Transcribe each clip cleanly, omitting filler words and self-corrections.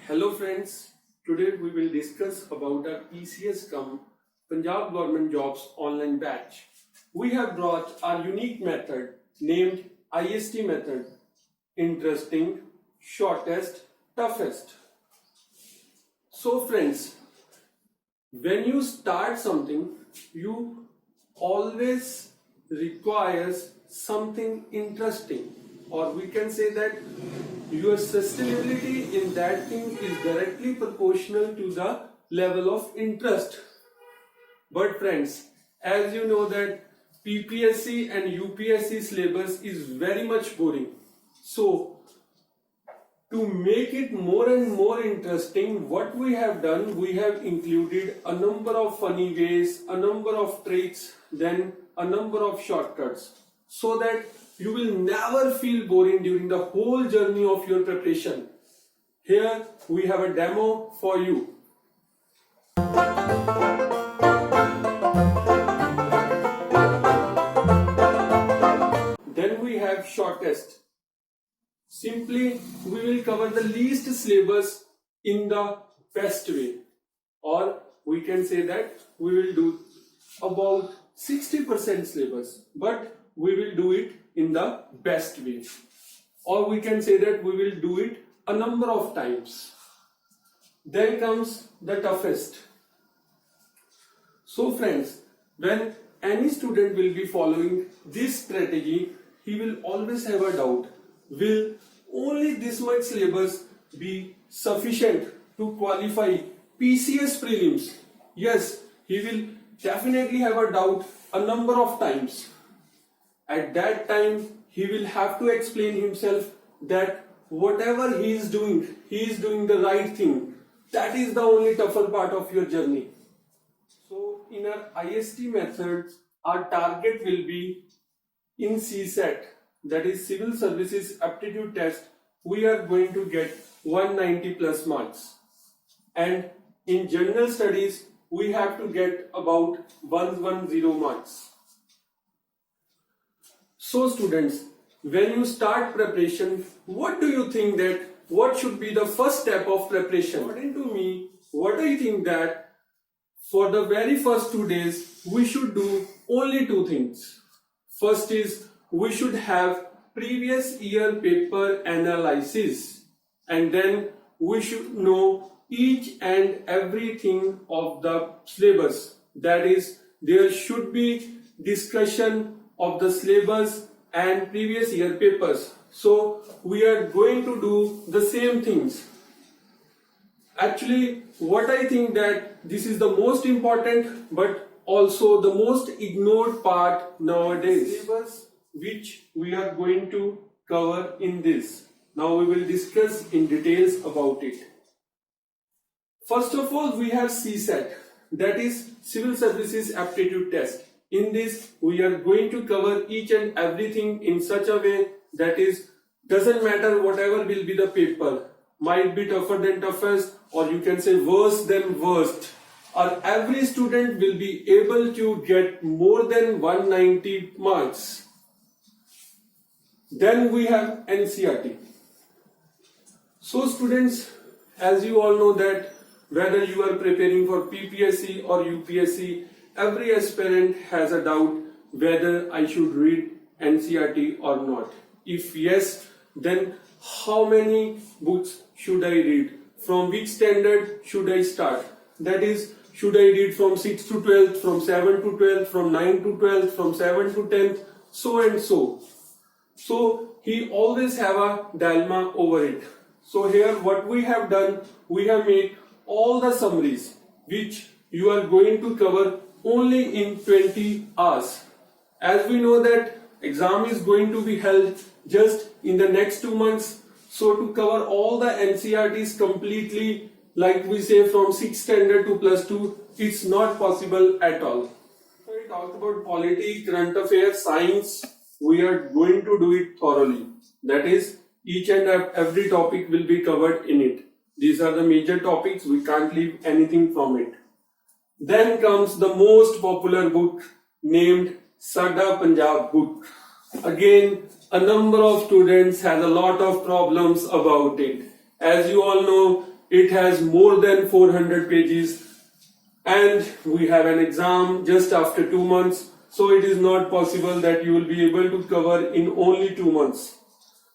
Hello friends, today we will discuss about our PCS Punjab Government Jobs online batch. We have brought our unique method named IST method, interesting, shortest, toughest. So friends, when you start something, you always requires something interesting, or we can say that your sustainability in that thing is directly proportional to the level of interest. But friends, as you know that PPSC and UPSC syllabus is very much boring. So to make it more and more interesting, what we have done, we have included a number of funny ways, a number of tricks, then a number of shortcuts, so that you will never feel boring during the whole journey of your preparation. Here we have a demo for you. Then we have shortest. Simply, we will cover the least syllabus in the best way, or we can say that we will do about 60% syllabus, but we will do it in the best way, or we can say that we will do it a number of times. Then comes the toughest. So friends, when any student will be following this strategy, he will always have a doubt, will only this much syllabus be sufficient to qualify PCS prelims? Yes, he will definitely have a doubt a number of times. At that time, he will have to explain himself that whatever he is doing the right thing. That is the only tougher part of your journey. So in our IST methods, our target will be in Cset, that is Civil Services Aptitude test, we are going to get 190 plus marks. And in General Studies, we have to get about 110 marks. So students, when you start preparation, what do you think that what should be the first step of preparation? According to me, what I think that for the very first 2 days, we should do only two things. First is we should have previous year paper analysis, and then we should know each and everything of the syllabus. That is, there should be discussion of the syllabus and previous year papers. So we are going to do the same things. Actually, what I think that this is the most important but also the most ignored part nowadays, syllabus which we are going to cover in this. Now we will discuss in details about it. First of all, we have Cset, that is Civil Services Aptitude test. In this, we are going to cover each and everything in such a way that is, doesn't matter whatever will be the paper, might be tougher than toughest, or you can say worse than worst, or every student will be able to get more than 190 marks. Then we have NCERT. So students, as you all know that whether you are preparing for PPSC or UPSC, every aspirant has a doubt whether I should read NCERT or not. If yes, then how many books should I read? From which standard should I start? That is, should I read from 6th to 12th, from 7th to 12th, from 9th to 12th, from 7th to 10th, so and so. So he always have a dilemma over it. So here what we have done, we have made all the summaries which you are going to cover only in 20 hours. As we know that exam is going to be held just in the next 2 months, so to cover all the NCERTs completely, like we say from 6th standard to +2, it's not possible at all. So we talked about polity, current affairs, science. We are going to do it thoroughly. That is, each and every topic will be covered in it. These are the major topics, we can't leave anything from it. Then comes the most popular book named Sada Punjab book. Again, a number of students had a lot of problems about it. As you all know, it has more than 400 pages, and we have an exam just after 2 months, so it is not possible that you will be able to cover in only 2 months.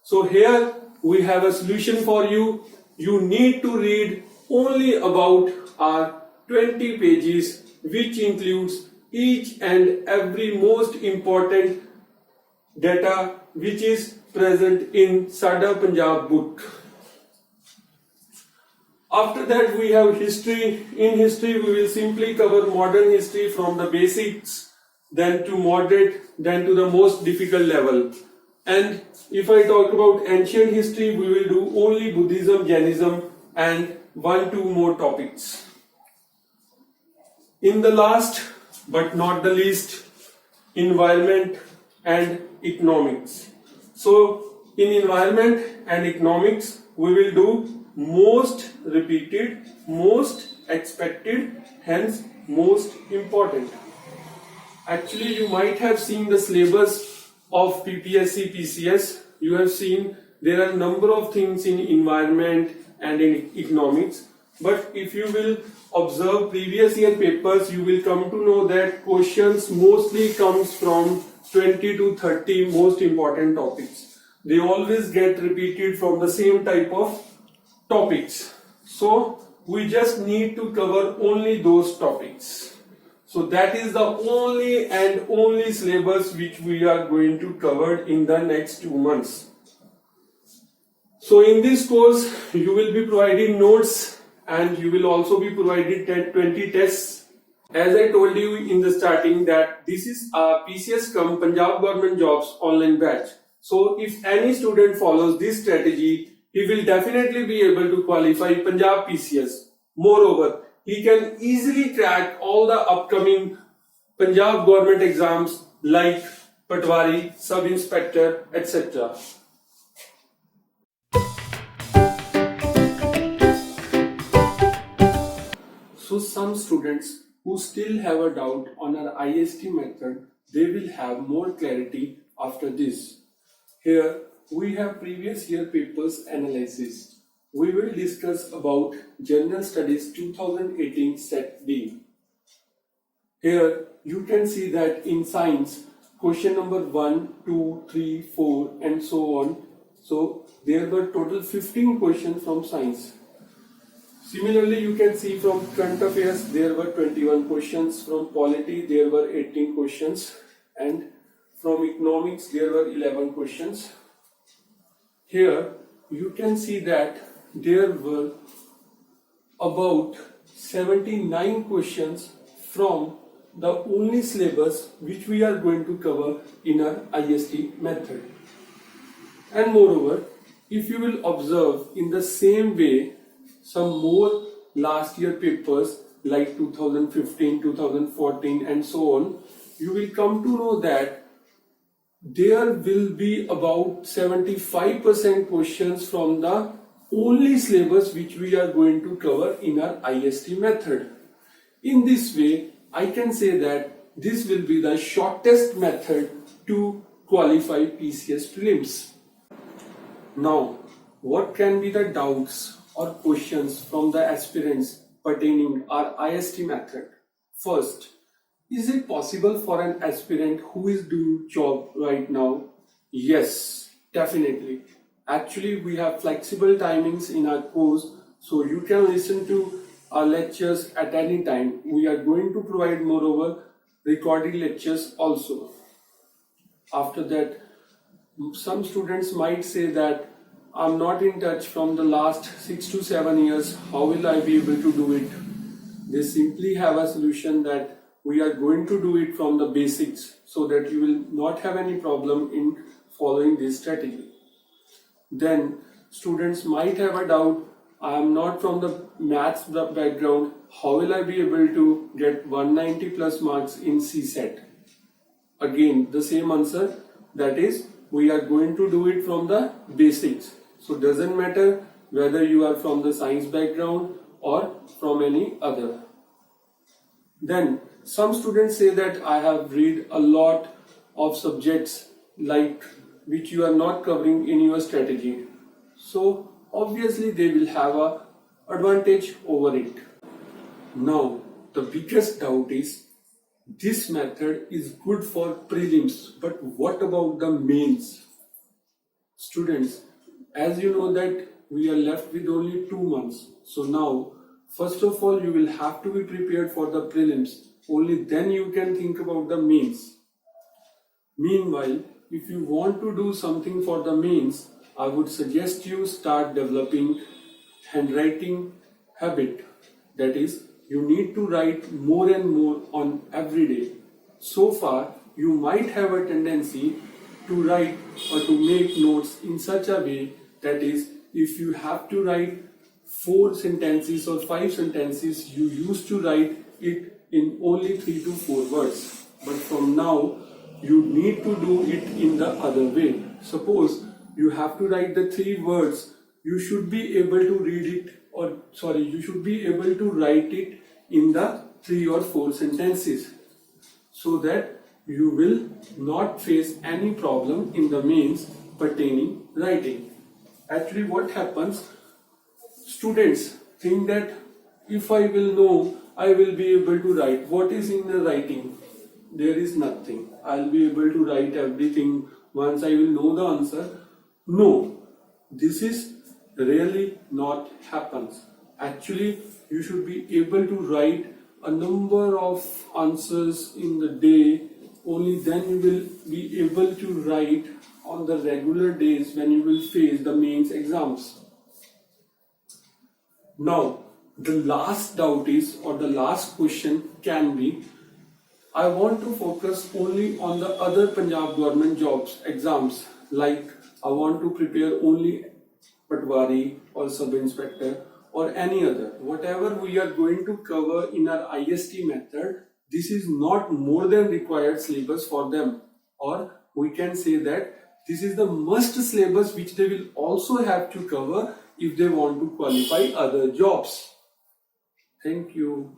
So here we have a solution for you. You need to read only about our 20 pages, which includes each and every most important data which is present in Sandhir'z book. After that we have history. In history we will simply cover modern history from the basics, then to moderate, then to the most difficult level. And if I talk about ancient history, we will do only Buddhism, Jainism and 1-2 more topics. In the last but not the least, environment and economics. So in environment and economics we will do most repeated, most expected, hence most important. Actually you might have seen the syllabus of PPSC, PCS. You have seen there are a number of things in environment and in economics, but if you will observe previous year papers, you will come to know that questions mostly comes from 20 to 30 most important topics. They always get repeated from the same type of topics. So we just need to cover only those topics. So that is the only and only syllabus which we are going to cover in the next 2 months. So in this course you will be provided notes and you will also be provided 20 tests. As I told you in the starting that this is a PCS Punjab Govt Jobs online batch. So if any student follows this strategy, he will definitely be able to qualify Punjab PCS. Moreover, he can easily crack all the upcoming Punjab government exams like Patwari, Sub-Inspector, etc. So some students who still have a doubt on our IST method, they will have more clarity after this. Here we have previous year papers analysis. We will discuss about General Studies 2018 Set B. Here you can see that in science, question number 1, 2, 3, 4 and so on. So there were total 15 questions from science. Similarly, you can see from current affairs there were 21 questions, from polity there were 18 questions, and from economics there were 11 questions. Here you can see that there were about 79 questions from the only syllabus which we are going to cover in our IST method. And moreover, if you will observe in the same way some more last year papers like 2015, 2014 and so on, you will come to know that there will be about 75% questions from the only syllabus which we are going to cover in our IST method. In this way, I can say that this will be the shortest method to qualify PCS prelims. Now, what can be the doubts or questions from the aspirants pertaining our IST method? First, is it possible for an aspirant who is doing job right now? Yes, definitely. Actually, we have flexible timings in our course, so you can listen to our lectures at any time. We are going to provide moreover recorded lectures also. After that, some students might say that I'm not in touch from the last 6 to 7 years, how will I be able to do it? They simply have a solution that we are going to do it from the basics so that you will not have any problem in following this strategy. Then students might have a doubt, I am not from the maths background, how will I be able to get 190 plus marks in Cset? Again, the same answer, that is, we are going to do it from the basics. So it doesn't matter whether you are from the science background or from any other. Then some students say that I have read a lot of subjects like which you are not covering in your strategy. So obviously they will have a advantage over it. Now, the biggest doubt is this method is good for prelims, but what about the mains? Students, as you know that we are left with only 2 months. So now, first of all, you will have to be prepared for the prelims. Only then you can think about the mains. Meanwhile, if you want to do something for the mains, I would suggest you start developing handwriting habit. That is, you need to write more and more on every day. So far, you might have a tendency to write or to make notes in such a way that is, if you have to write 4 sentences or 5 sentences, you used to write it in only 3 to 4 words. But from now, you need to do it in the other way. Suppose you have to write the 3 words, you should be able to read it, you should be able to write it in the 3 or 4 sentences, so that you will not face any problem in the mains pertaining writing. Actually, what happens, students think that if I will know, I will be able to write. What is in the writing? There is nothing. I'll be able to write everything once I will know the answer. No, this is really not happens. Actually, you should be able to write a number of answers in the day. Only then you will be able to write on the regular days when you will face the mains exams. Now, the last doubt is, or the last question can be, I want to focus only on the other Punjab government jobs exams, like I want to prepare only Patwari or sub-inspector or any other. Whatever we are going to cover in our IST method, this is not more than required syllabus for them. Or we can say that this is the must syllabus which they will also have to cover if they want to qualify other jobs. Thank you.